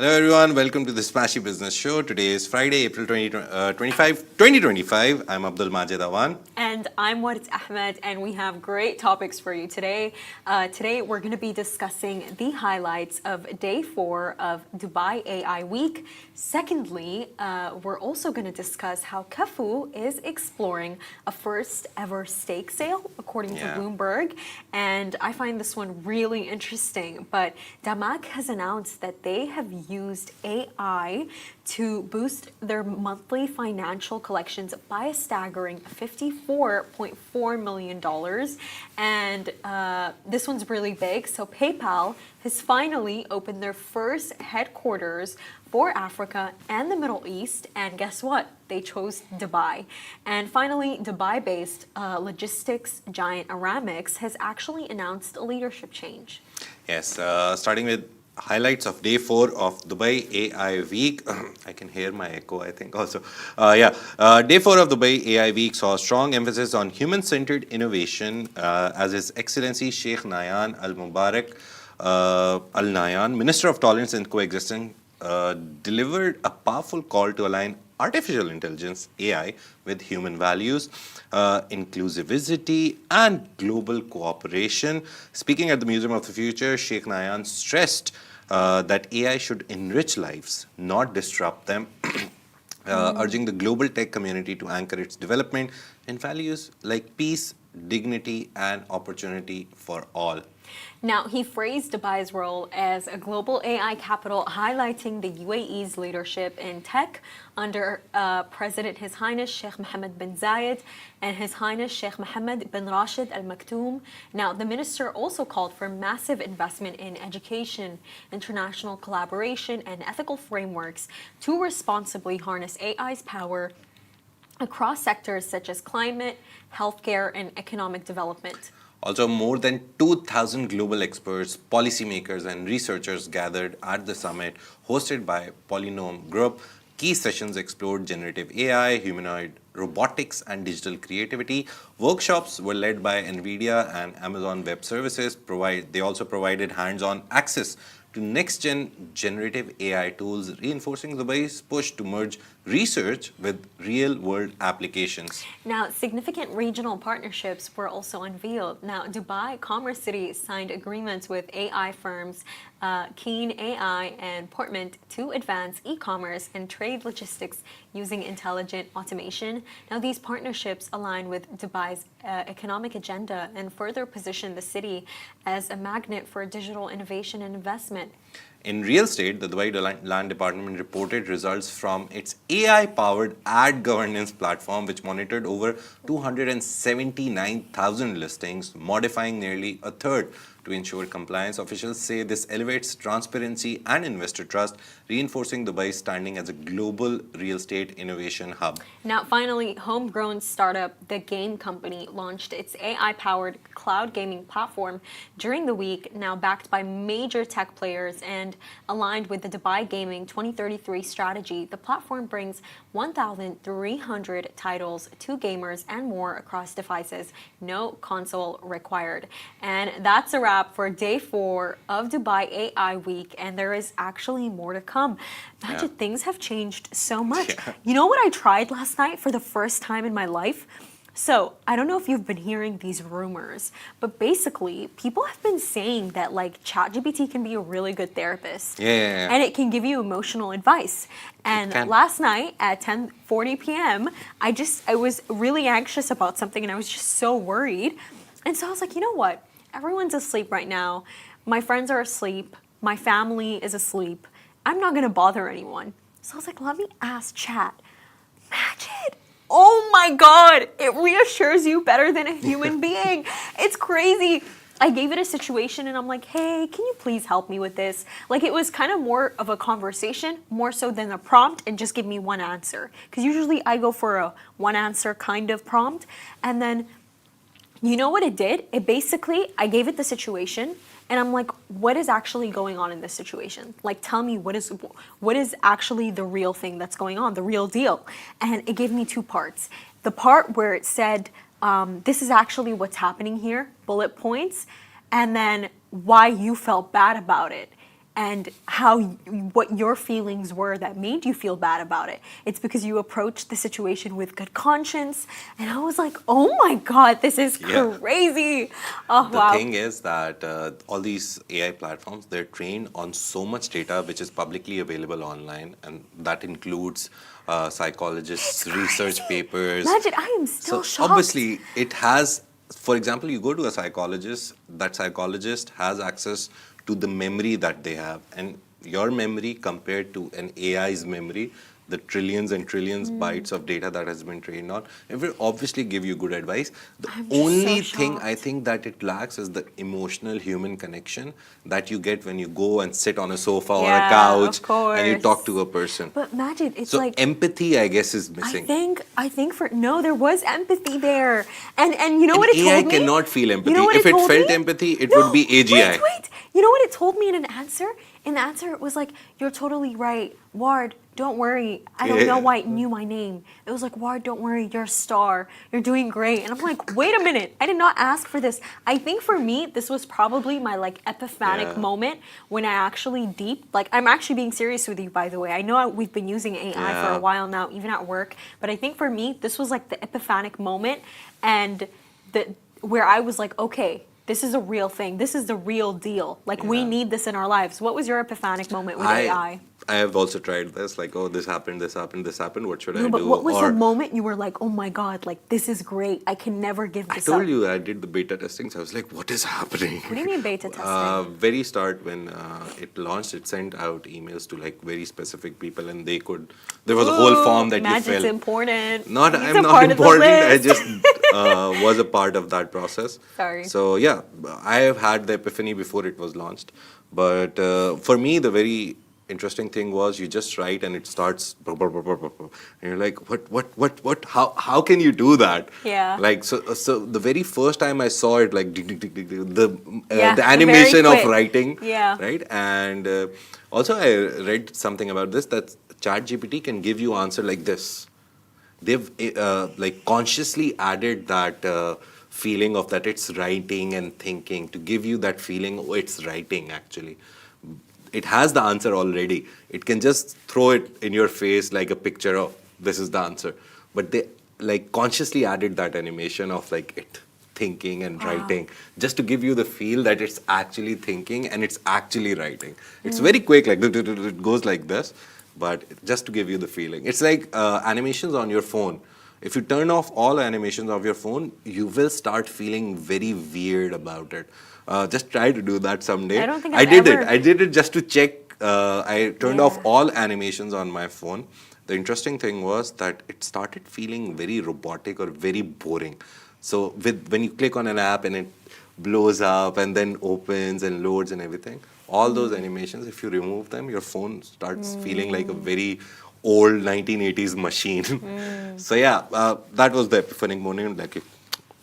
Hello everyone, welcome to the Smashi Business Show. Today is Friday, April 2025. I'm Abdul Majid Awan. And I'm Warid Ahmed, and we have great topics for you today. Today we're going to be discussing the highlights of day 4 of Dubai AI Week. Secondly, we're also going to discuss how Cafu is exploring a first ever stake sale, according to Bloomberg. And I find this one really interesting. But Damac has announced that they have used AI to boost their monthly financial collections by a staggering $54.4 million. And this one's really big. So PayPal has finally opened their first headquarters for Africa and the Middle East. And guess what? They chose Dubai. And finally, Dubai-based logistics giant Aramex has actually announced a leadership change. Yes, starting with highlights of day 4 of Dubai AI Week. I can hear my echo, I think also. Day 4 of Dubai AI Week saw a strong emphasis on human-centered innovation as His Excellency Sheikh Nahyan Al Mubarak Al Nahyan, Minister of Tolerance and Coexistence, delivered a powerful call to align artificial intelligence, AI, with human values, inclusivity, and global cooperation. Speaking at the Museum of the Future, Sheikh Nahyan stressed that AI should enrich lives, not disrupt them, urging the global tech community to anchor its development in values like peace, dignity, and opportunity for all. Now, he phrased Dubai's role as a global AI capital, highlighting the UAE's leadership in tech under President His Highness Sheikh Mohammed bin Zayed and His Highness Sheikh Mohammed bin Rashid Al Maktoum. Now, the minister also called for massive investment in education, international collaboration, and ethical frameworks to responsibly harness AI's power across sectors such as climate, healthcare, and economic development. Also, more than 2,000 global experts, policymakers, and researchers gathered at the summit hosted by Polynome Group. Key sessions explored generative AI, humanoid robotics, and digital creativity. Workshops were led by NVIDIA and Amazon Web Services. They also provided hands-on access to next-gen generative AI tools, reinforcing Dubai's push to merge research with real-world applications. Now, significant regional partnerships were also unveiled. Now, Dubai Commerce City signed agreements with AI firms Keen AI and Portment to advance e-commerce and trade logistics using intelligent automation. Now, these partnerships align with Dubai's economic agenda and further position the city as a magnet for digital innovation and investment. In real estate, the Dubai Land Department reported results from its AI-powered ad governance platform, which monitored over 279,000 listings, modifying nearly a third to ensure compliance. Officials say this elevates transparency and investor trust, reinforcing Dubai's standing as a global real estate innovation hub. Now, finally, homegrown startup The Game Company launched its AI-powered cloud gaming platform during the week, now backed by major tech players and aligned with the Dubai Gaming 2033 strategy. The platform brings 1,300 titles to gamers and more across devices, no console required. And that's a wrap for day 4 of Dubai AI Week, and there is actually more to come. Imagine things have changed so much. You know what I tried last night for the first time in my life? So, I don't know if you've been hearing these rumors, but basically, people have been saying that like ChatGPT can be a really good therapist. And it can give you emotional advice. And last night at 10:40 p.m., I was really anxious about something and I was just so worried. And so I was like, you know what? Everyone's asleep right now. My friends are asleep. My family is asleep. I'm not going to bother anyone. So I was like, let me ask Chat. Imagine. Oh my God, it reassures you better than a human being. It's crazy. I gave it a situation and I'm like, hey, can you please help me with this? Like, it was kind of more of a conversation, more so than a prompt, and just give me one answer. Because usually I go for a one answer kind of prompt. And then, you know what it did? It basically, I gave it the situation and I'm like, what is actually going on in this situation? Like, tell me what is actually the real thing that's going on, the real deal. And it gave me 2 parts. The part where it said, this is actually what's happening here, bullet points, and then why you felt bad about it. and what your feelings were that made you feel bad about it. It's because you approached the situation with good conscience, and I was like, oh my God, this is Yeah. crazy. Oh, The wow. thing is that all these AI platforms, they're trained on so much data which is publicly available online, and that includes psychologists' It's research crazy. papers. Imagine, I am still So shocked. obviously, it has, for example, you go to a psychologist, that psychologist has access to the memory that they have. And your memory compared to an AI's memory, the trillions and trillions bytes of data that has been trained on, it will obviously give you good advice. The I'm just only so thing I shocked. think that it lacks is the emotional human connection that you get when you go and sit on a sofa or a Yeah, couch of and you talk to course. a person. But imagine, it's So like, empathy, I guess, is I missing. think I think for no, there was empathy there, and you know An what it AI told me? cannot feel You empathy. know what If it it told me? felt empathy, it would No, be AGI. wait. You know what it told me in an answer? In the answer, it was like, "You're totally right, Ward. Don't worry. I don't know Yeah. why it knew my name. It was like, Ward, don't worry. You're a star. You're doing great." And I'm like, "Wait a minute. I did not ask for this." I think for me, this was probably my like epiphanic Yeah. moment when I actually like I'm actually being serious with you, by the way. I know we've been using AI for a Yeah. while now, even at work, but I think for me, this was like the epiphanic moment, and where I was like, okay, this is a real thing. This is the real deal. Like we Yeah. need this in our lives. What was your epiphanic moment with I AI? I have also tried this, like, oh, this happened, this happened, this happened. What should No, I but do? what was the Or moment you were like, oh my God, like this is great. I can never give I this told up. you I did the beta testing, so I was like, what is happening? What do you mean beta testing? Very start when it launched, it sent out emails to like very specific people, and they could. There was a whole Ooh, form that you imagine it's fill. important. Not, He's I'm a not part of the important. I list. just was a part of that process. Sorry. So yeah, I have had the epiphany before it was launched. But for me, the very interesting thing was you just write and it starts, and you're like, what? How can you do that? Yeah. Like so the very first time I saw it, like Yeah, the very animation of quick. writing, Yeah. right? And also I read something about this that ChatGPT can give you answer like this. They've like consciously added that feeling of that it's writing and thinking to give you that feeling, oh, it's writing actually. It has the answer already. It can just throw it in your face like a picture of this is the answer. But they like consciously added that animation of like it thinking and writing just to give you the feel that it's actually thinking and it's actually writing. It's very quick, like it goes like this, but just to give you the feeling. It's like animations on your phone. If you turn off all animations of your phone, you will start feeling very weird about it. Just try to do that someday. I don't think I I've did ever. it. I did it just to check. I turned off Yeah. all animations on my phone. The interesting thing was that it started feeling very robotic or very boring. So when you click on an app and it blows up and then opens and loads and everything, all those animations, if you remove them, your phone starts feeling like a very old 1980s machine. So yeah, that was the epiphanic moment. Like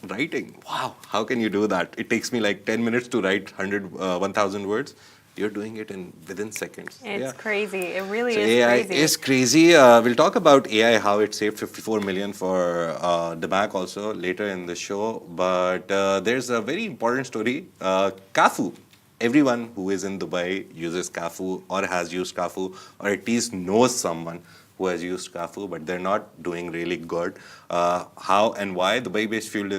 writing, wow, how can you do that? It takes me like 10 minutes to write 1,000 words. You're doing it in within seconds. It's Yeah. crazy. It really So is AI crazy. is crazy. We'll talk about AI, how it saved 54 million for Damac also later in the show. But there's a very important story. Cafu. Everyone who is in Dubai uses Cafu or has used Cafu or at least knows someone who has used Cafu, but they're not doing really good. How and why? Dubai-based fuel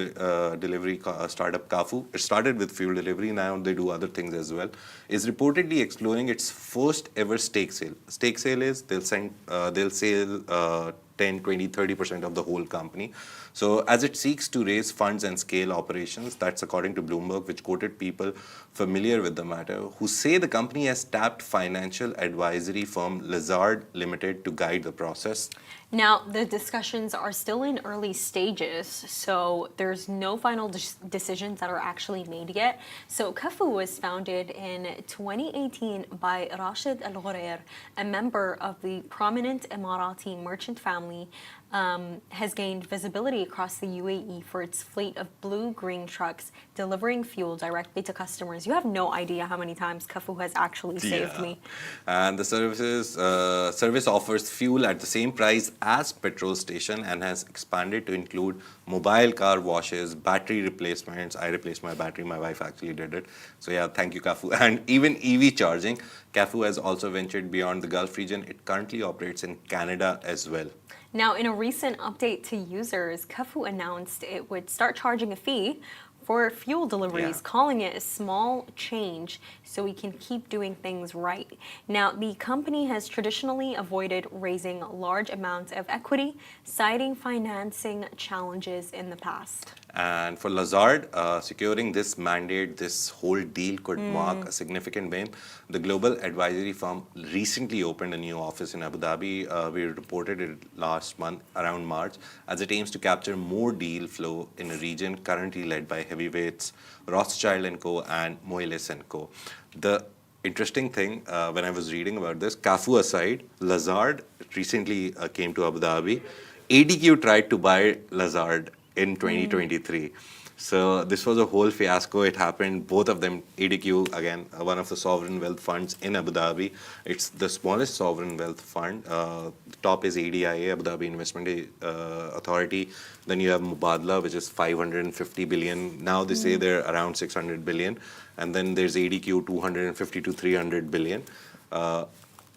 delivery startup Cafu, it started with fuel delivery, now they do other things as well, is reportedly exploring its first ever stake sale. Stake sale is they'll sell 10, 20, 30% of the whole company. So as it seeks to raise funds and scale operations, that's according to Bloomberg, which quoted people familiar with the matter, who say the company has tapped financial advisory firm Lazard Limited to guide the process. Now, the discussions are still in early stages, so there's no final decisions that are actually made yet. So, Cafu was founded in 2018 by Rashid Al Ghurair, a member of the prominent Emirati merchant family has gained visibility across the UAE for its fleet of blue-green trucks delivering fuel directly to customers. You have no idea how many times Cafu has actually saved me. And the service offers fuel at the same price as petrol station and has expanded to include mobile car washes, battery replacements. I replaced my battery. My wife actually did it. So yeah, thank you, Cafu. And even EV charging. Cafu has also ventured beyond the Gulf region. It currently operates in Canada as well. Now, in a recent update to users, Cafu announced it would start charging a fee for fuel deliveries, calling it a small change so we can keep doing things right. Now, the company has traditionally avoided raising large amounts of equity, citing financing challenges in the past. And for Lazard, securing this mandate, this whole deal could mark a significant win. The global advisory firm recently opened a new office in Abu Dhabi. We reported it last month, around March, as it aims to capture more deal flow in a region currently led by heavyweights Rothschild & Co. and Moelis & Co. The interesting thing, when I was reading about this, Cafu aside, Lazard recently came to Abu Dhabi. ADQ tried to buy Lazard in 2023. So this was a whole fiasco. It happened, both of them, ADQ, again, one of the sovereign wealth funds in Abu Dhabi. It's the smallest sovereign wealth fund. The top is ADIA, Abu Dhabi Investment Authority. Then you have Mubadala, which is 550 billion. Now they say they're around 600 billion. And then there's ADQ, 250 to 300 billion.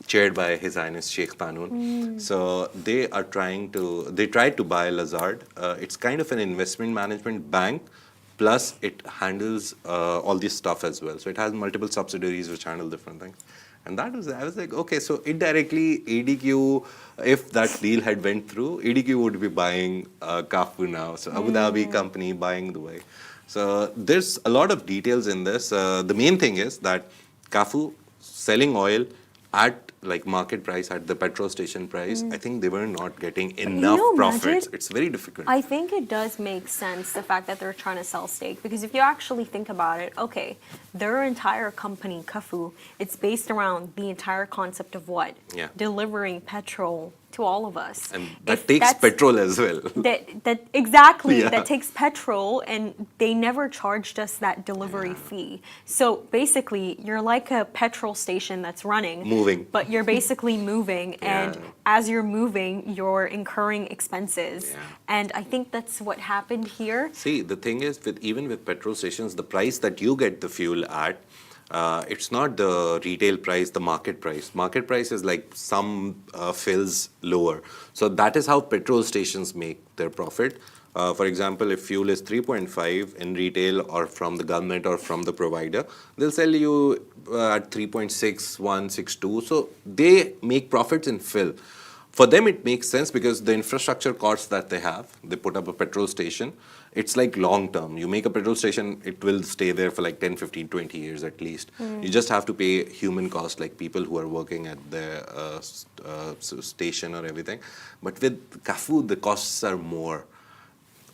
Chaired by His Highness Sheikh Qanun. So they tried to buy Lazard. It's kind of an investment management bank, plus it handles all this stuff as well. So it has multiple subsidiaries which handle different things. And I was like, okay, so indirectly, ADQ, if that deal had went through, ADQ would be buying Cafu now. So Abu Dhabi company buying Dubai. So there's a lot of details in this. The main thing is that Cafu selling oil at like market price, at the petrol station price, I think they were not getting enough profits. It's very difficult. I think it does make sense, the fact that they're trying to sell stake, because if you actually think about it, okay, their entire company, Cafu, it's based around the entire concept of what? Yeah. Delivering petrol to all of us. And that takes petrol as well. Exactly, Yeah. that takes petrol, and they never charged us that delivery fee. So basically, you're like a petrol station that's running. Moving. But you're basically moving, and as you're moving, you're incurring expenses. Yeah. And I think that's what happened here. See, the thing is, even with petrol stations, the price that you get the fuel at, it's not the retail price, the market price. Market price is like some fills lower. So that is how petrol stations make their profit. For example, if fuel is 3.5 in retail or from the government or from the provider, they'll sell you at 3.6162. So they make profits in fill. For them, it makes sense because the infrastructure costs that they have, they put up a petrol station, it's like long term. You make a petrol station, it will stay there for like 10, 15, 20 years at least. You just have to pay human cost, like people who are working at the station or everything. But with Cafu, the costs are more.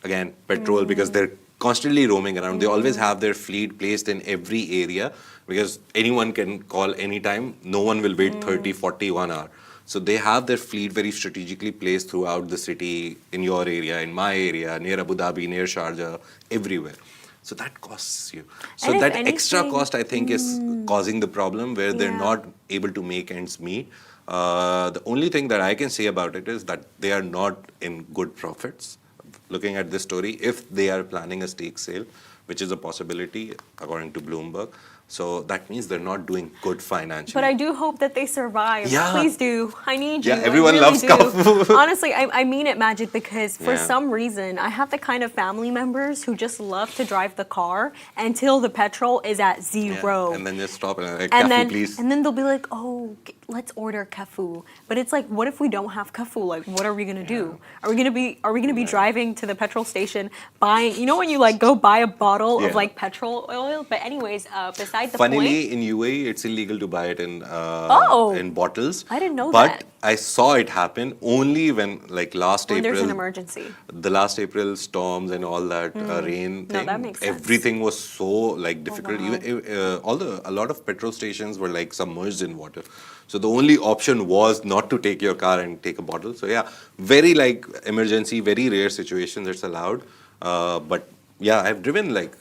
Again, petrol, because they're constantly roaming around. They always have their fleet placed in every area because anyone can call anytime. No one will wait 30, 40, 1 hour. So they have their fleet very strategically placed throughout the city, in your area, in my area, near Abu Dhabi, near Sharjah, everywhere. So that costs you. So And if that extra cost, I think, is causing the problem where they're Yeah. not able to make ends meet. The only thing that I can say about it is that they are not in good profits. Looking at this story, if they are planning a stake sale, which is a possibility according to Bloomberg, so that means they're not doing good financially. But I do hope that they survive. Yeah. Please do. I need you. Yeah, everyone I really loves do. Cafu. Honestly, I mean it, Majid, because for Yeah. some reason, I have the kind of family members who just love to drive the car until the petrol is at zero. And then just stop and like, And Cafu, then, please. and then they'll be like, oh, let's order Cafu. But it's like, what if we don't have Cafu? Like, what are we gonna do? Are we gonna be driving to the petrol station, buying? You know when you like go buy a bottle of Yeah. like petrol oil? But anyways, besides beside the Funnily, point. in UAE, it's illegal to buy it Oh, in bottles. I didn't know but that. I saw it happen only when, like last When there's an April, emergency. the last April storms and all that rain No, thing. that makes sense. Everything was so like difficult. wow. Even a lot of petrol stations were like submerged in water. So the only option was not to take your car and take a bottle. So yeah, very like emergency, very rare situations it's allowed. But yeah, I've driven like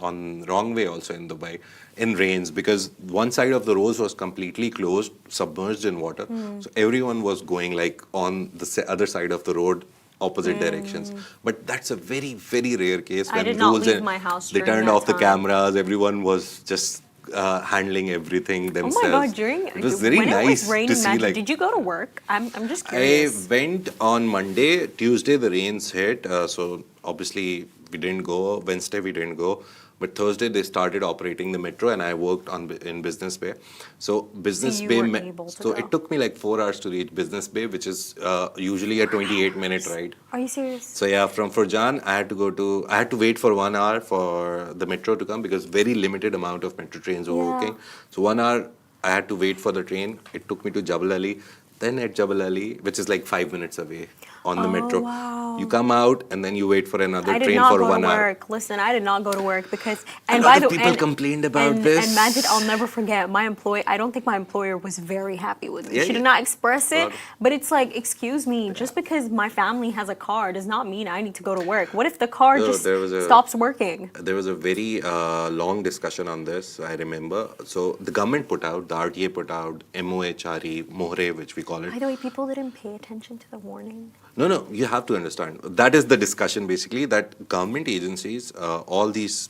on wrong way also in Dubai in rains because one side of the roads was completely closed, submerged in water. So everyone was going like on the other side of the road, opposite directions. But that's a very, very rare case I when did not rules leave and my house they during turned that off the time. cameras. Everyone was just handling everything Oh themselves. my God! During It was very when it was nice to raining, see. Magic, Like did you go to work? I'm just I curious. went on Monday. Tuesday the rains hit, so obviously we didn't go. Wednesday we didn't go, but Thursday they started operating the metro, and I worked on in Business Bay. So Business you Bay. were able to So go. it took me like 4 hours to reach Business Bay, which is usually a 28-minute ride. Are you serious? So yeah, from Furjan, I had to wait for 1 hour for the metro to come because very limited amount of metro trains were Yeah. working. So 1 hour I had to wait for the train. It took me to Jabal Ali. Then at Jabal Ali, which is like 5 minutes away on the metro, wow. you come out and then you wait for another I did train not for go to 1 hour. work. Listen, I did not go to work because A lot of people complained about this. And Magic, I'll never forget my employee. I don't think my employer was very happy with me. Yeah, She did yeah. not express it, lot of- but it's like, excuse me, just because my family has a car does not mean I need to go to work. What if the car No, just there was a- stops working? There was a very long discussion on this, I remember. So the government put out, the RTA put out, MOHRE, Mohre, which we call it. By the way, people didn't pay attention to the warning. No, you have to understand. That is the discussion basically that government agencies, all these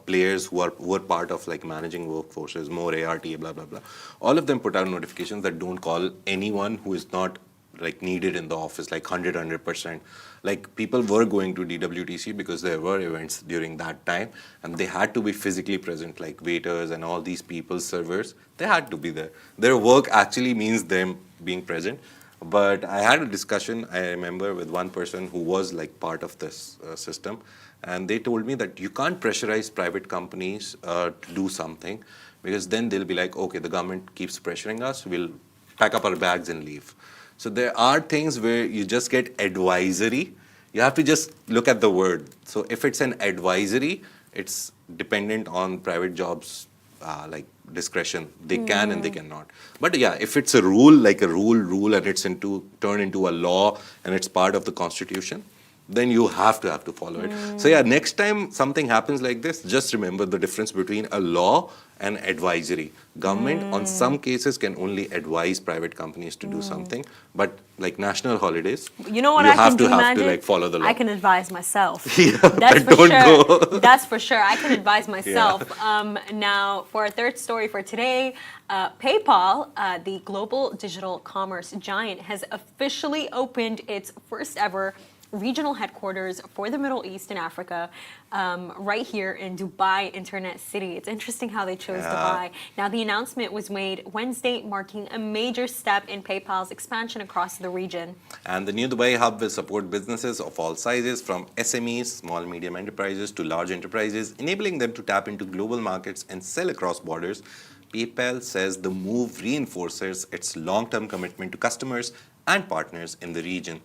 players who were part of like managing workforces, more ARTA, blah, blah, blah, all of them put out notifications that don't call anyone who is not like needed in the office, like 100%. Like people were going to DWTC because there were events during that time and they had to be physically present, like waiters and all these people, servers, they had to be there. Their work actually means them being present. But I had a discussion, I remember, with one person who was like part of this system, and they told me that you can't pressurize private companies to do something because then they'll be like, okay, the government keeps pressuring us, we'll pack up our bags and leave. So there are things where you just get advisory. You have to just look at the word. So if it's an advisory, it's dependent on private jobs like discretion. They can and they cannot. But yeah, if it's a rule, like a rule, and it's turned into a law and it's part of the constitution, then you have to follow it. So yeah, next time something happens like this, just remember the difference between a law and advisory. Government on some cases can only advise private companies to do something, but like national holidays, You know what you I have can to do, have Magic? to like follow the law. I can advise myself. Yeah, That's but for don't sure. go. That's for sure. I can advise myself. Now, for our third story for today, PayPal, the global digital commerce giant, has officially opened its first ever regional headquarters for the Middle East and Africa, right here in Dubai Internet City. It's interesting how they chose Dubai. Now, the announcement was made Wednesday, marking a major step in PayPal's expansion across the region. And the new Dubai hub will support businesses of all sizes, from SMEs, small medium enterprises, to large enterprises, enabling them to tap into global markets and sell across borders. PayPal says the move reinforces its long-term commitment to customers and partners in the region.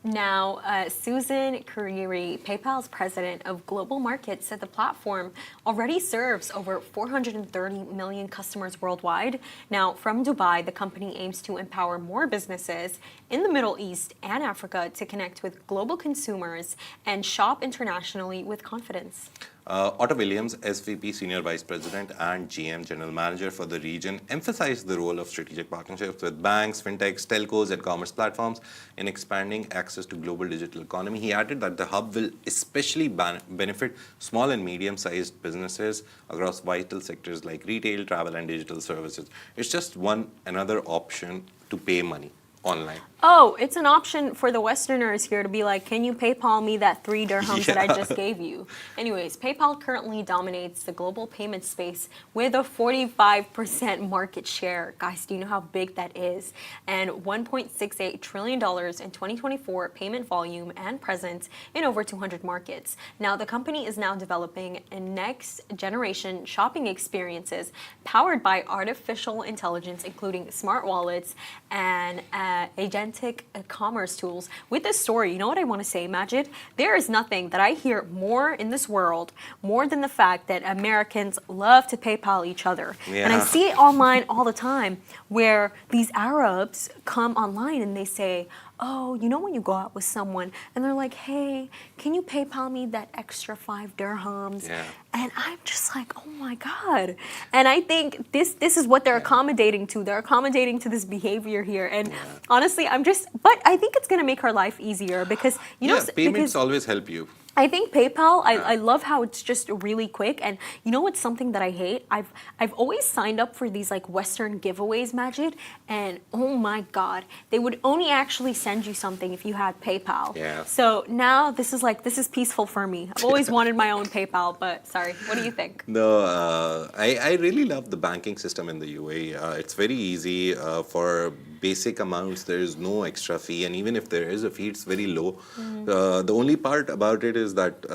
Now, Susan Kuriri, PayPal's president of global markets, said the platform already serves over 430 million customers worldwide. Now, from Dubai, the company aims to empower more businesses in the Middle East and Africa to connect with global consumers and shop internationally with confidence. Otto Williams, SVP Senior Vice President and GM General Manager for the region, emphasized the role of strategic partnerships with banks, fintechs, telcos, and commerce platforms in expanding access to global digital economy. He added that the hub will especially benefit small and medium-sized businesses across vital sectors like retail, travel, and digital services. It's just another option to pay money online. Oh, it's an option for the Westerners here to be like, can you PayPal me that 3 dirhams that I just gave you? Anyways, PayPal currently dominates the global payment space with a 45% market share. Guys, do you know how big that is? And $1.68 trillion in 2024 payment volume and presence in over 200 markets. Now, the company is now developing a next generation shopping experiences powered by artificial intelligence, including smart wallets and agentic commerce tools. With this story, you know what I want to say, Majid? There is nothing that I hear more in this world, more than the fact that Americans love to PayPal each other. And I Yeah. see it online all the time where these Arabs come online and they say, oh, you know when you go out with someone and they're like, hey, can you PayPal me that extra 5 dirhams? Yeah. And I'm just like, oh my God. And I think this is what they're accommodating to. They're accommodating to this behavior here. And honestly, but I think it's going to make our life easier because, you know, Yeah, payments because always help you. I think PayPal, I love how it's just really quick. And you know what's something that I hate? I've always signed up for these like Western giveaways, Majid, and oh my God, they would only actually send you something if you had PayPal. Yeah. So now this is peaceful for me. I've always wanted my own PayPal, but sorry, what do you think? No, I really love the banking system in the UAE. It's very easy for basic amounts. There is no extra fee, and even if there is a fee, it's very low. The only part about it is that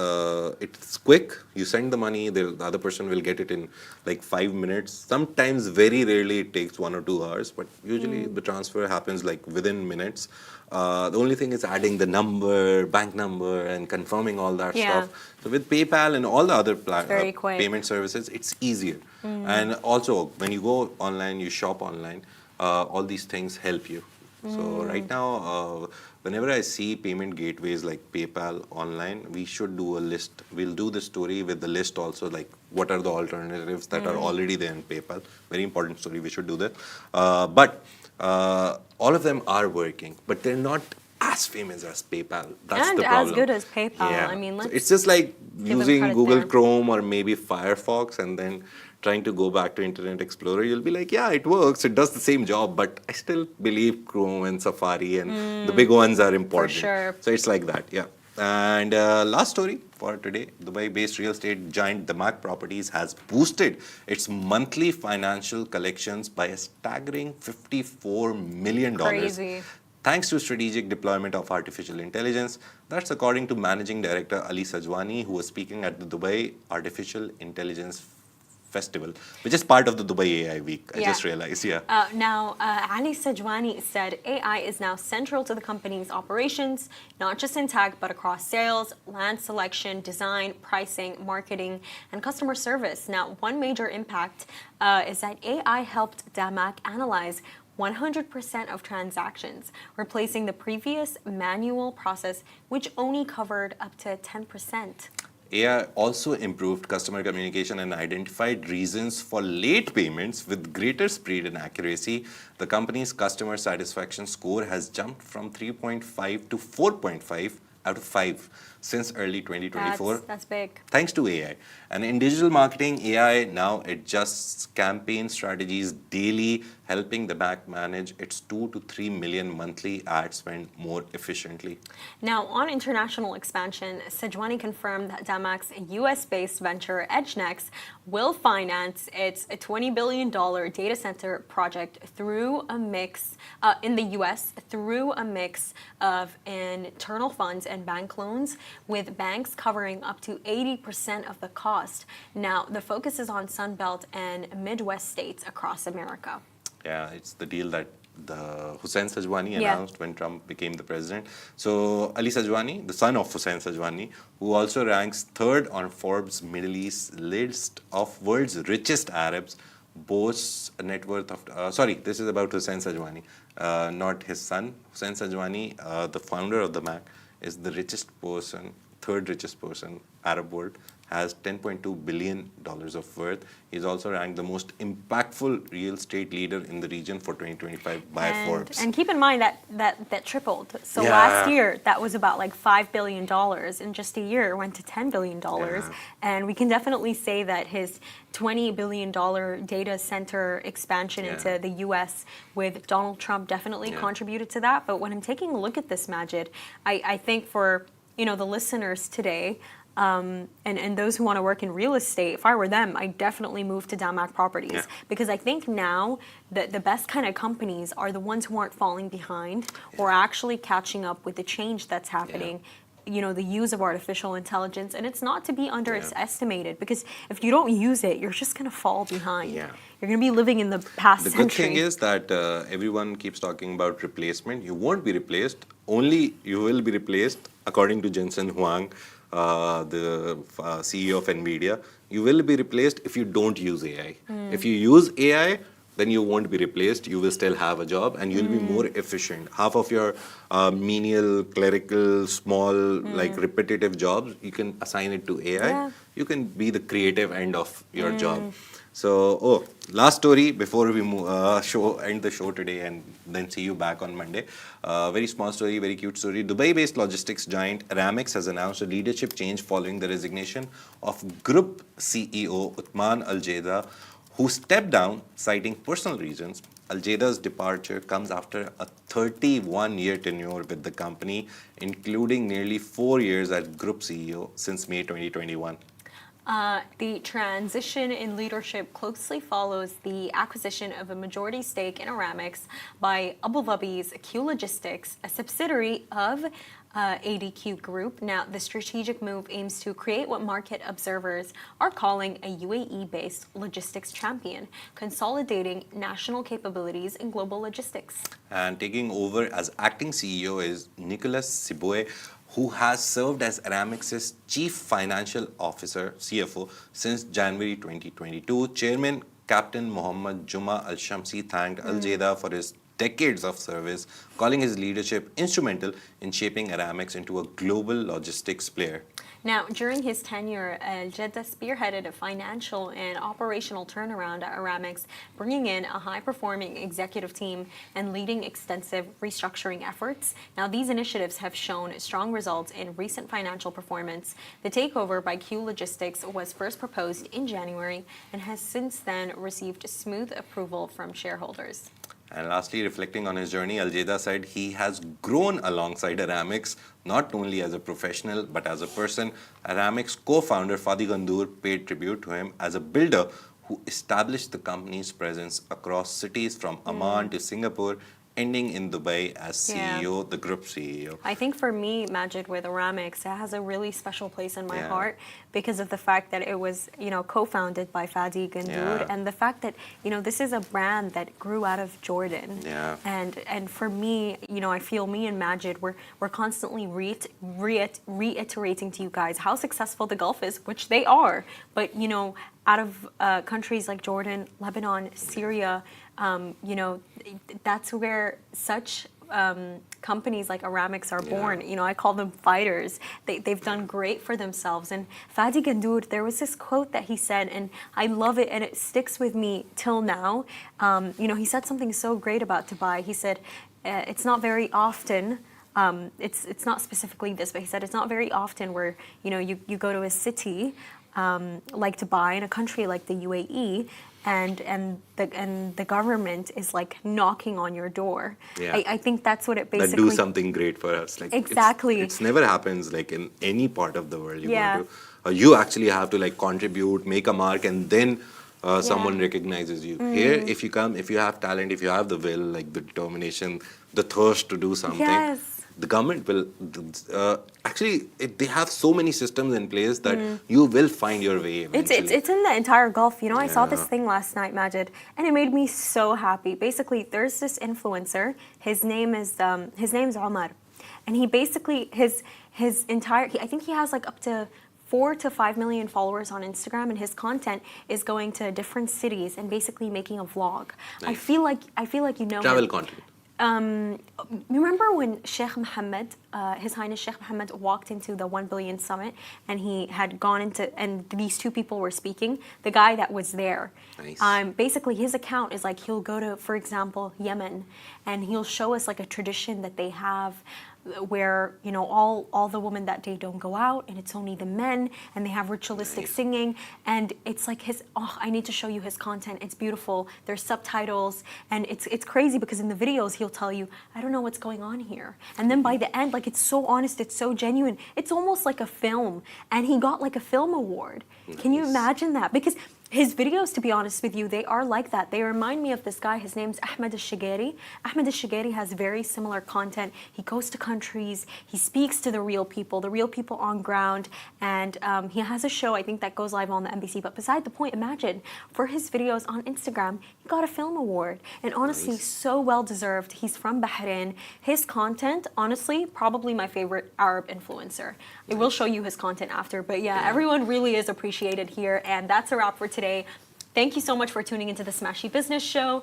it's quick. You send the money, the other person will get it in like 5 minutes. Sometimes, very rarely, it takes 1 or 2 hours, but usually the transfer happens like within minutes. The only thing is adding the number, bank number, and confirming all that stuff. So with PayPal and all the other Very quick. payment services, it's easier. And also, when you go online, you shop online, all these things help you. So right now, whenever I see payment gateways like PayPal online, we should do a list. We'll do the story with the list also, like what are the alternatives that are already there in PayPal. Very important story. We should do that. But all of them are working, but they're not as famous as PayPal. That's And the problem. as good as PayPal. Yeah. I mean, So let's it's just like them using credit Google there. Chrome or maybe Firefox and then trying to go back to Internet Explorer. You'll be like, yeah, it works. It does the same job, but I still believe Chrome and Safari and the big ones are important. sure. So it's like that, yeah. And last story for today, Dubai-based real estate giant Damac Properties has boosted its monthly financial collections by a staggering $54 million. Crazy. Thanks to strategic deployment of artificial intelligence. That's according to Managing Director Ali Sajwani, who was speaking at the Dubai Artificial Intelligence Festival, which is part of the Dubai AI Week. I just realized, yeah. Now, Ali Sajwani said AI is now central to the company's operations, not just in tech, but across sales, land selection, design, pricing, marketing, and customer service. Now, one major impact is that AI helped Damac analyze 100% of transactions, replacing the previous manual process, which only covered up to 10%. AI also improved customer communication and identified reasons for late payments with greater speed and accuracy. The company's customer satisfaction score has jumped from 3.5 to 4.5 out of 5 since early 2024. That's big. Thanks to AI. And in digital marketing, AI now adjusts campaign strategies daily, helping the bank manage its 2 to 3 million monthly ad spend more efficiently. Now, on international expansion, Sajwani confirmed that Damac's US-based venture EdgeNext will finance its $20 billion data center project through a mix in the US through a mix of internal funds and bank loans, with banks covering up to 80% of the cost. Now, the focus is on Sunbelt and Midwest states across America. Yeah, it's the deal that the Hussein Sajwani announced when Trump became the president. So Ali Sajwani, the son of Hussein Sajwani, who also ranks third on Forbes Middle East list of world's richest Arabs, boasts a net worth of, this is about Hussein Sajwani, not his son. Hussein Sajwani, the founder of the Mac, is the richest person, third richest person, Arab world, has $10.2 billion of worth. He's also ranked the most impactful real estate leader in the region for 2025 by Forbes. And keep in mind that tripled. So Yeah. last year, that was about like $5 billion. In just a year, it went to $10 billion. Yeah. And we can definitely say that his $20 billion data center expansion into the US with Donald Trump definitely contributed to that. But when I'm taking a look at this, Majid, I think for the listeners today, and those who want to work in real estate, if I were them, I'd definitely move to Damac Properties because I think now that the best kind of companies are the ones who aren't falling behind or actually catching up with the change that's happening. The use of artificial intelligence, and it's not to be underestimated because if you don't use it, you're just going to fall behind. Yeah. You're going to be living in the past The century. good thing is that everyone keeps talking about replacement. You won't be replaced. Only you will be replaced, according to Jensen Huang, the CEO of NVIDIA. You will be replaced if you don't use AI. If you use AI, then you won't be replaced. You will still have a job and you'll be more efficient. Half of your menial, clerical, small, like repetitive jobs, you can assign it to AI. Yeah. You can be the creative end of your job. So, last story before we end the show today and then see you back on Monday. Very small story, very cute story. Dubai-based logistics giant Aramex has announced a leadership change following the resignation of Group CEO Uthman Al-Jeda, who stepped down citing personal reasons. Al-Jeda's departure comes after a 31-year tenure with the company, including nearly 4 years as Group CEO since May 2021. The transition in leadership closely follows the acquisition of a majority stake in Aramex by Abu Dhabi's Q Logistics, a subsidiary of ADQ Group. Now, the strategic move aims to create what market observers are calling a UAE-based logistics champion, consolidating national capabilities in global logistics. And taking over as acting CEO is Nicolas Siboye, who has served as Aramex's Chief Financial Officer, CFO, since January 2022. Chairman Captain Mohammed Juma Al-Shamsi thanked Al-Jeda for his decades of service, calling his leadership instrumental in shaping Aramex into a global logistics player. Now, during his tenure, Al-Jeda spearheaded a financial and operational turnaround at Aramex, bringing in a high-performing executive team and leading extensive restructuring efforts. Now, these initiatives have shown strong results in recent financial performance. The takeover by Q Logistics was first proposed in January and has since then received smooth approval from shareholders. And lastly, reflecting on his journey, Al-Jeda said he has grown alongside Aramex, not only as a professional, but as a person. Aramex co-founder Fadi Gandour paid tribute to him as a builder who established the company's presence across cities from Amman to Singapore, ending in Dubai as CEO, the group CEO. I think for me, Majid, with Aramex, it has a really special place in my Yeah. heart because of the fact that it was, co-founded by Fadi Gandour, and the fact that, this is a brand that grew out of Jordan. Yeah. And for me, I feel me and Majid, we're constantly reiterating to you guys how successful the Gulf is, which they are. But, out of countries like Jordan, Lebanon, Syria, that's where such companies like Aramex are born. I call them fighters. They've done great for themselves. And Fadi Gandour, there was this quote that he said, and I love it, and it sticks with me till now. He said something so great about Dubai. He said, it's not very often, it's not specifically this, but he said it's not very often where, you go to a city like Dubai, in a country like the UAE, and the government is like knocking on your door. Yeah. I think that's what it basically. That do something great for us. Like Exactly. It's never happens like in any part of the world you Yeah. go to. You actually have to like contribute, make a mark, and then someone recognizes you. Here, if you have talent, if you have the will, like the determination, the thirst to do something. Yes. The government will they have so many systems in place that you will find your way eventually. It's in the entire Gulf. I saw this thing last night, Majid, and it made me so happy. Basically, there's this influencer. His name's Omar, and he basically I think he has like up to 4 to 5 million followers on Instagram, and his content is going to different cities and basically making a vlog. Nice. I feel like Travel him. content. Remember when Sheikh Mohammed, His Highness Sheikh Mohammed, walked into the 1 billion summit and he had gone into, and these two people were speaking? The guy that was there. Nice. Basically, his account is like he'll go to, for example, Yemen, and he'll show us like a tradition that they have where all the women that day don't go out and it's only the men, and they have ritualistic Nice. singing, and it's like I need to show you his content. It's beautiful. There's subtitles, and it's crazy because in the videos he'll tell you, I don't know what's going on here, and then by the end, like, it's so honest, it's so genuine, it's almost like a film, and he got like a film award. Can you Nice. imagine that? Because his videos, to be honest with you, they are like that. They remind me of this guy. His name's Ahmed al-Shagari. Ahmed al-Shagari has very similar content. He goes to countries. He speaks to the real people on ground. And he has a show, I think, that goes live on the NBC. But beside the point, imagine, for his videos on Instagram, he got a film award. And honestly, Nice. so well-deserved. He's from Bahrain. His content, honestly, probably my favorite Arab influencer. I will show you his content after. But yeah, everyone really is appreciated here. And that's a wrap for today. Thank you so much for tuning into the Smashi Business Show.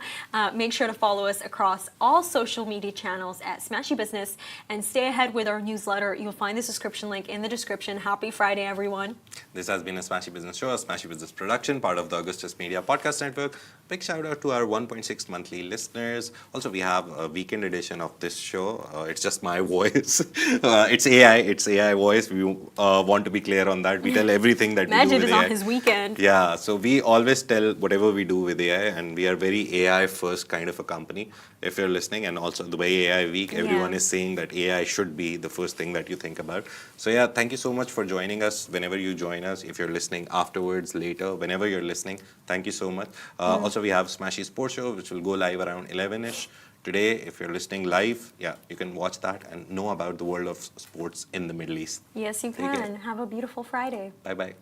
Make sure to follow us across all social media channels at Smashi Business, and stay ahead with our newsletter. You'll find the subscription link in the description. Happy Friday, everyone. This has been a Smashi Business Show, a Smashi Business production, part of the Augustus Media Podcast Network. Big shout out to our 1.6 monthly listeners. Also, we have a weekend edition of this show. It's just my voice. It's AI voice. We want to be clear on that. We tell everything that we do Majid with is AI. on his weekend. Yeah, so we always tell whatever we do with AI, and we are very AI first kind of a company, if you're listening. And also the way AI Week, everyone Yeah. is saying that AI should be the first thing that you think about. So yeah, thank you so much for joining us. Whenever you join us, if you're listening afterwards, later, whenever you're listening, thank you so much. Also, we have Smashy Sports Show, which will go live around 11ish. Today, if you're listening live, yeah, you can watch that and know about the world of sports in the Middle East. Yes, you Take care. can. Have a beautiful Friday. Bye-bye.